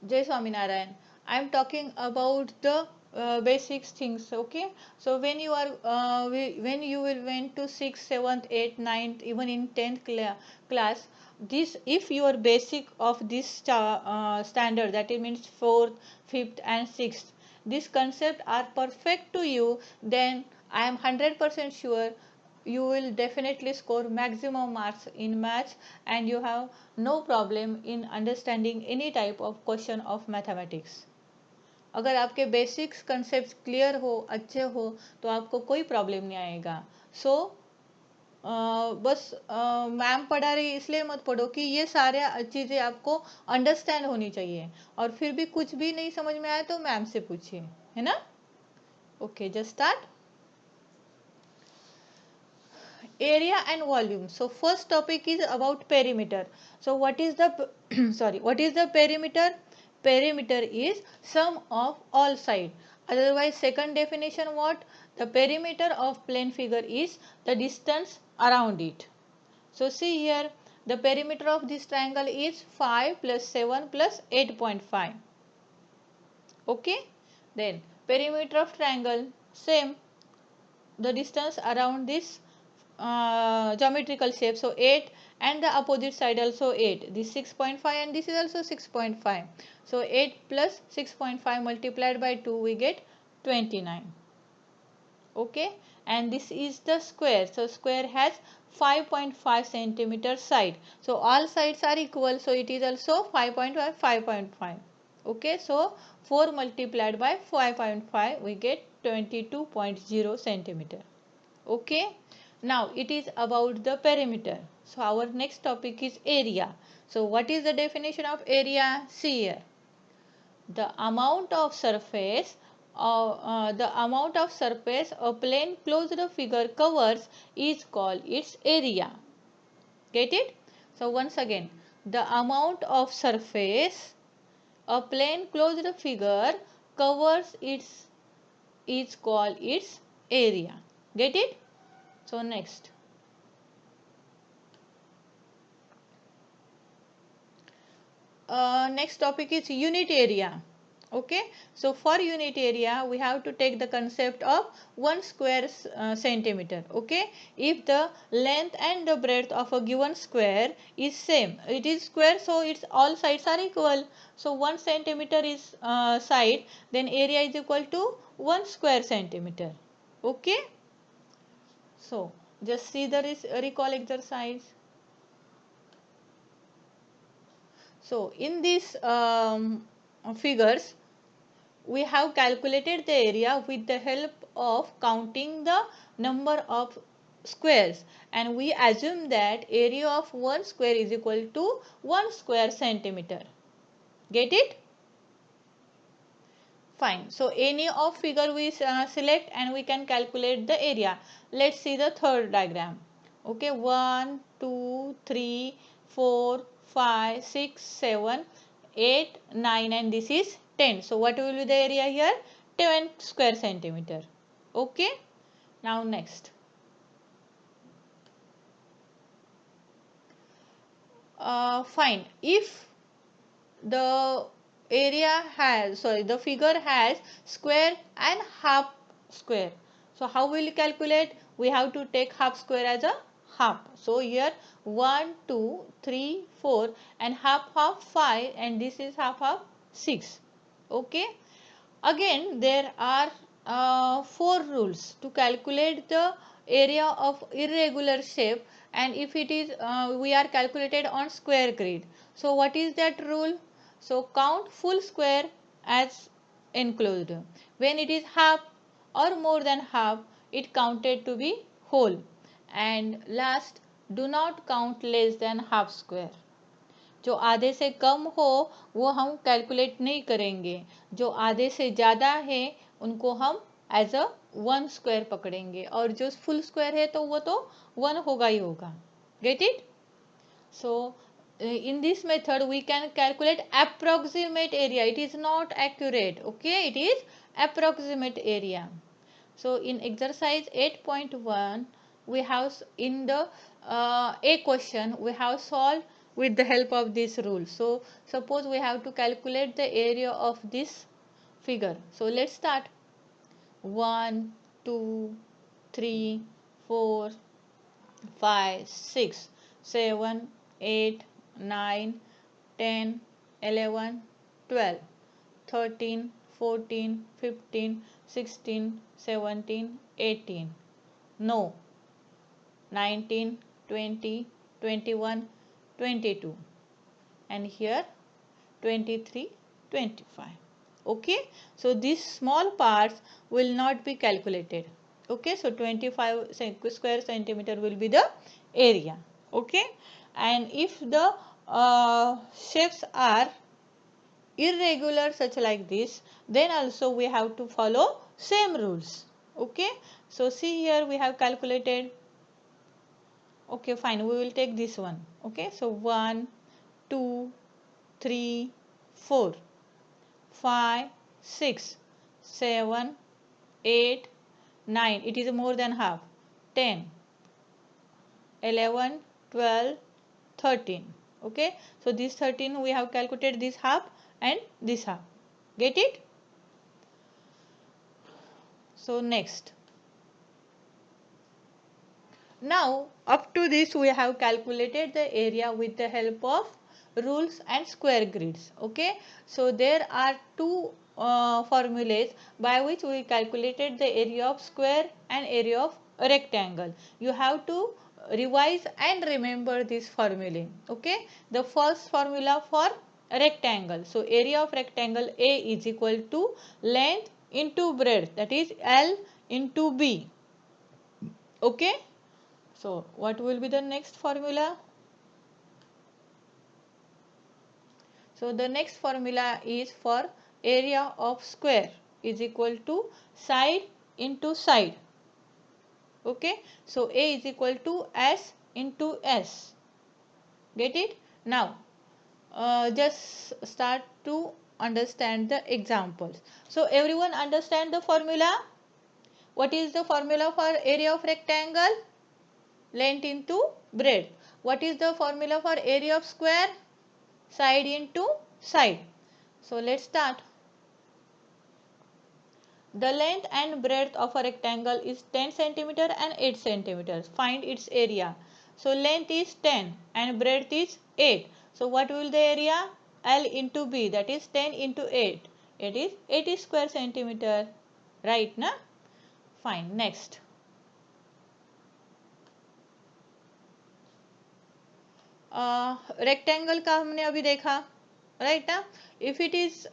Jai Swaminarayan. I am talking about the basics things. Okay. So when you are when you will went to 6th, 7th, 8th, 9th, even in 10th class, this if your basic of this standard, that it means 4th, 5th and 6th, these concepts are perfect to you, then I am 100% sure you will definitely score maximum marks in maths, and you have no problem in understanding any type of question of mathematics. अगर आपके basics concept clear हो, अच्छे हो, तो आपको कोई problem नहीं आएगा. सो बस मैम पढ़ा रही इसलिए मत पढ़ो कि ये सारे चीज़ें आपको अंडरस्टैंड होनी चाहिए. और फिर भी कुछ भी नहीं समझ में आए तो मैम से पूछिए, है ना. Okay, just start. Area and volume. So first topic is about perimeter. So what is the sorry, what is the perimeter? Perimeter is sum of all side. Otherwise, second definition, what? The perimeter of plane figure is the distance around it. So see here, the perimeter of this triangle is 5 plus 7 plus 8.5. Okay. Then perimeter of triangle, same, the distance around this geometrical shape. So 8, and the opposite side also 8. This 6.5 and this is also 6.5. So 8 plus 6.5 multiplied by 2, we get 29. Okay. And this is the square. So square has 5.5 centimeter side. So all sides are equal. So it is also 5.5, 5.5. Okay. So 4 multiplied by 5.5, we get 22.0 centimeter. Okay. Now it is about the perimeter. So our next topic is area. So what is the definition of area? See here. The amount of surface a plane closed figure covers is called its area. Get it? So once again, the amount of surface a plane closed figure covers its is called its area. Get it? So next. Next topic is unit area. Okay. So for unit area, we have to take the concept of 1 square centimeter. Okay. If the length and the breadth of a given square is same, it is square, so its all sides are equal. So 1 centimeter is side, then area is equal to 1 square centimeter. Okay. So just see the recall exercise. So in these figures, we have calculated the area with the help of counting the number of squares, and we assume that area of one square is equal to 1 square centimeter. Get it? Fine. So any of figure we select and we can calculate the area. Let's see the third diagram. Okay, 1, 2, 3, 4, 5, 6, 7, 8, 9 and this is 10. So what will be the area here? 10 square centimeter. Okay. Now next. Fine. If the the figure has square and half square, so how will you calculate? We have to take half square as a half. So here 1 2 3 4 and half 5, and this is half 6. Okay. Again there are 4 rules to calculate the area of irregular shape, and if it is we are calculated on square grid. So what is that rule? So count full square as enclosed. When it is half or more than half, it counted to be whole. And last, do not count less than half square. जो आधे से कम हो वो हम calculate नहीं करेंगे, जो आधे से ज़्यादा है उनको हम एज अ 1 स्क्वायर पकड़ेंगे, और जो फुल स्क्वायर है तो वो तो 1 होगा ही होगा. Get it? So in this method we can calculate approximate area. It is not accurate. Okay, it is approximate area. So in exercise 8.1 we have in the a question we have solved with the help of this rule. So suppose we have to calculate the area of this figure. So let's start. 1, 2, 3, 4, 5, 6, 7, 8, 9, 10, 11, 12, 13, 14, 15, 16, 17, 18. No. 19, 20, 21, 22. And here 23, 25. Okay, so these small parts will not be calculated. Okay, so 25 square centimeter will be the area. Okay, and if the shapes are irregular such like this, then also we have to follow same rules. Okay, so see here we have calculated. Okay, fine, we will take this one. Okay, so 1, 2, 3, 4, 5, 6, 7, 8, 9. It is more than half. 10, 11, 12, 13. Okay, so this 13 we have calculated this half and this half. Get it? So next. Now up to this we have calculated the area with the help of rules and square grids. Okay, so there are two formulas by which we calculated the area of square and area of rectangle. You have to revise and remember this formula. Okay, the first formula for rectangle. So area of rectangle A is equal to length into breadth, that is L into B. Okay, so what will be the next formula? So the next formula is for area of square is equal to side into side. Okay, so A is equal to S into S. Get it? Now just start to understand the examples. So everyone understand the formula? What is the formula for area of rectangle? Length into breadth. What is the formula for area of square? Side into side. So let's start. The length and breadth of a rectangle is 10 centimeter and 8 centimeters. Find its area. So length is 10 and breadth is 8. So what will the area? L into B, that is 10 into 8. It is 80 square centimeter. Right na? Fine. Next. Rectangle का हमने अभी देखा. Right now if it is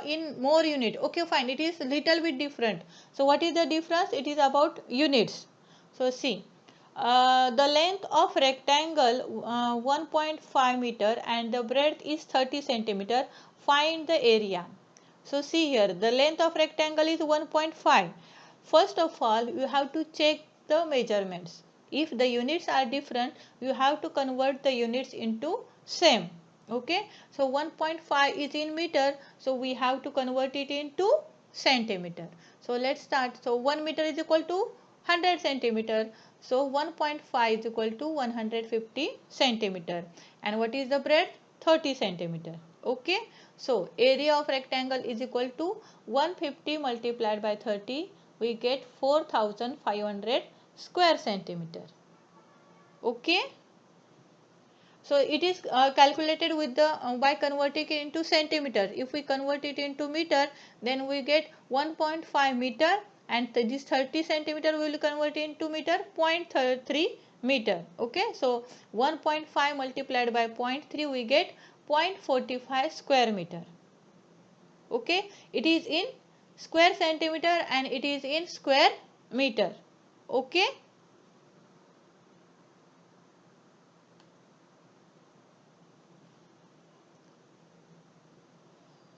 in more unit, okay fine, it is little bit different. So what is the difference? It is about units. So see, the length of rectangle 1.5 meter and the breadth is 30 centimeter. Find the area. So see here, the length of rectangle is 1.5. First of all you have to check the measurements. If the units are different, you have to convert the units into same. Okay, so 1.5 is in meter, so we have to convert it into centimeter. So let's start. So 1 meter is equal to 100 centimeter, so 1.5 is equal to 150 centimeter. And what is the breadth? 30 centimeter. Okay, so area of rectangle is equal to 150 multiplied by 30, we get 4500 square centimeter. Okay, so it is calculated with the by converting it into centimeter. If we convert it into meter, then we get 1.5 meter, and this 30 centimeter we will convert into meter, 0.3 meter. Okay, so 1.5 multiplied by 0.3 we get 0.45 square meter. Okay, it is in square centimeter and it is in square meter. Okay.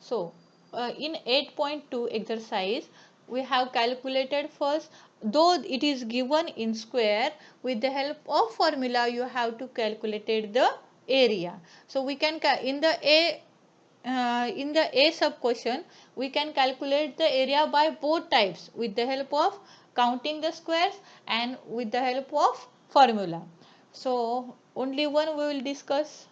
So in 8.2 exercise we have calculated first, though it is given in square, with the help of formula you have to calculate the area. So we can in the A sub question we can calculate the area by both types with the help of counting the squares and with the help of formula. So only one we will discuss.